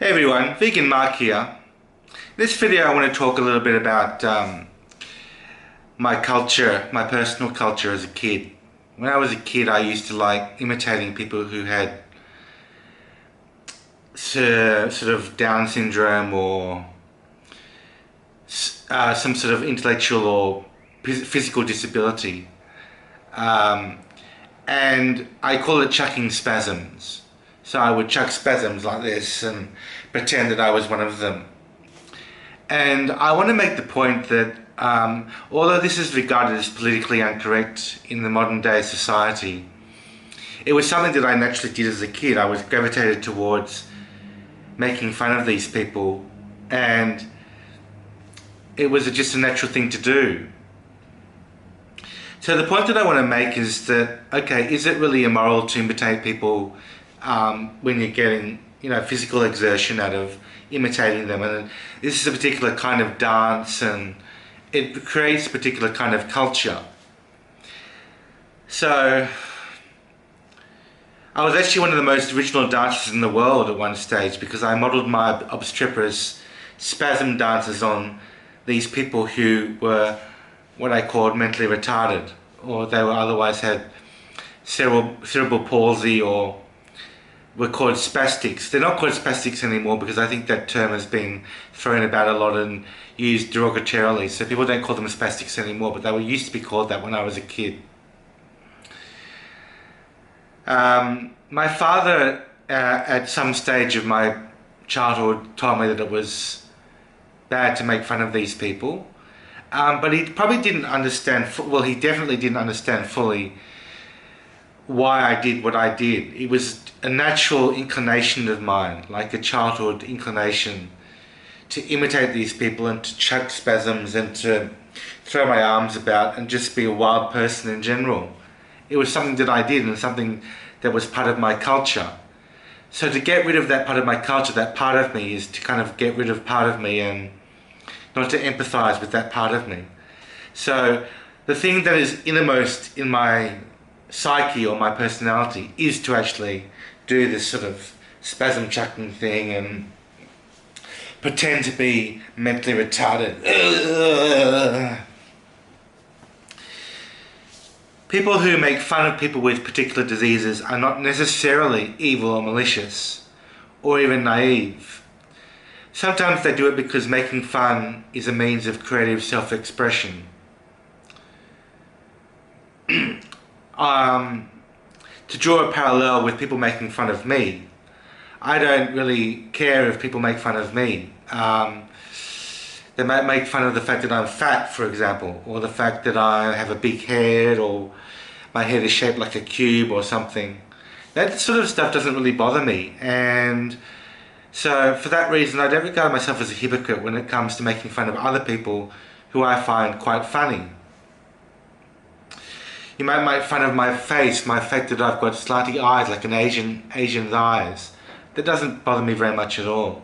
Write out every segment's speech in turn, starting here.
Hey everyone, Vegan Mark here. In this video I want to talk a little bit about my culture, my personal culture as a kid. When I was a kid I used to like imitating people who had sort of Down syndrome or some sort of intellectual or physical disability. And I call it chucking spasms. So I would chuck spasms like this and pretend that I was one of them. And I want to make the point that although this is regarded as politically incorrect in the modern day society, it was something that I naturally did as a kid. I was gravitated towards making fun of these people, and it was just a natural thing to do. So the point that I want to make is that, okay, is it really immoral to imitate people when you're getting, physical exertion out of imitating them? And this is a particular kind of dance, and it creates a particular kind of culture. So I was actually one of the most original dancers in the world at one stage, because I modelled my obstreperous spasm dances on these people who were what I called mentally retarded, or they were otherwise had cerebral palsy, or were called spastics. They're not called spastics anymore because I think that term has been thrown about a lot and used derogatorily, so people don't call them spastics anymore, but they were used to be called that when I was a kid. My father at some stage of my childhood told me that it was bad to make fun of these people. But he probably didn't understand, well, he definitely didn't understand fully why I did what I did. It was a natural inclination of mine, like a childhood inclination, to imitate these people and to chuck spasms and to throw my arms about and just be a wild person in general. It was something that I did and something that was part of my culture. So to get rid of that part of my culture, that part of me, is to kind of get rid of part of me and not to empathize with that part of me. So the thing that is innermost in my psyche or my personality is to actually do this sort of spasm chucking thing and pretend to be mentally retarded. People who make fun of people with particular diseases are not necessarily evil or malicious, or even naive. Sometimes they do it because making fun is a means of creative self-expression. To draw a parallel with people making fun of me, I don't really care if people make fun of me. They might make fun of the fact that I'm fat, for example, or the fact that I have a big head, or my head is shaped like a cube or something. That sort of stuff doesn't really bother me, and so for that reason I don't regard myself as a hypocrite when it comes to making fun of other people who I find quite funny. You might make fun of my face, my fact that I've got slanty eyes like an Asian's eyes. That doesn't bother me very much at all.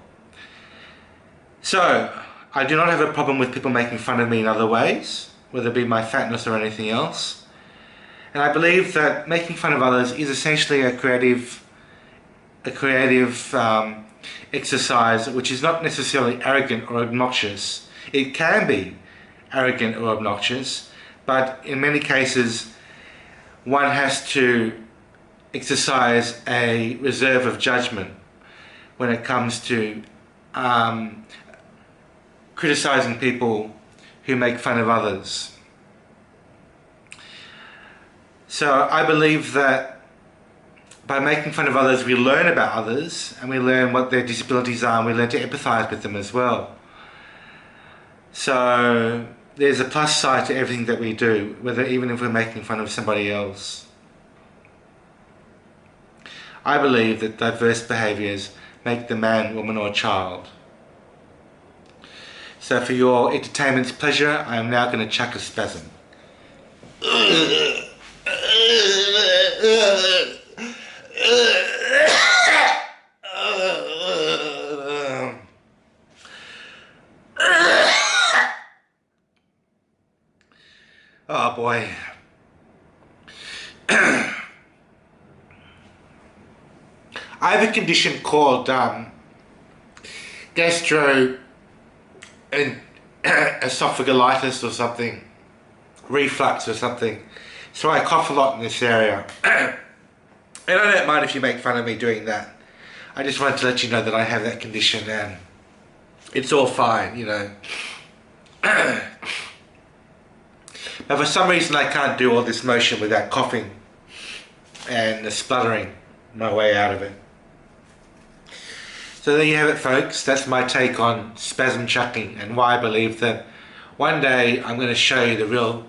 So I do not have a problem with people making fun of me in other ways, whether it be my fatness or anything else. And I believe that making fun of others is essentially a creative exercise, which is not necessarily arrogant or obnoxious. It can be arrogant or obnoxious, but in many cases one has to exercise a reserve of judgment when it comes to criticizing people who make fun of others. So I believe that by making fun of others, we learn about others, and we learn what their disabilities are, and we learn to empathize with them as well. So there's a plus side to everything that we do, even if we're making fun of somebody else. I believe that diverse behaviours make the man, woman or child. So for your entertainment's pleasure, I am now going to chuck a spasm. Oh boy. I have a condition called gastro and esophagolitis or something, reflux or something. So I cough a lot in this area. And I don't mind if you make fun of me doing that. I just wanted to let you know that I have that condition and it's all fine, you know. But for some reason I can't do all this motion without coughing and spluttering my way out of it. So there you have it, folks. That's my take on spasm chucking and why I believe that one day I'm going to show you the real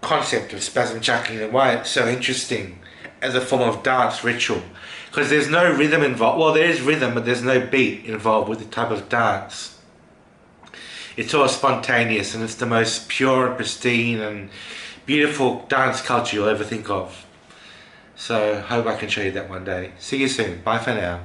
concept of spasm chucking and why it's so interesting as a form of dance ritual. Because there's no rhythm involved. Well, there is rhythm, but there's no beat involved with the type of dance. It's all spontaneous and it's the most pure and pristine and beautiful dance culture you'll ever think of. So, hope I can show you that one day. See you soon. Bye for now.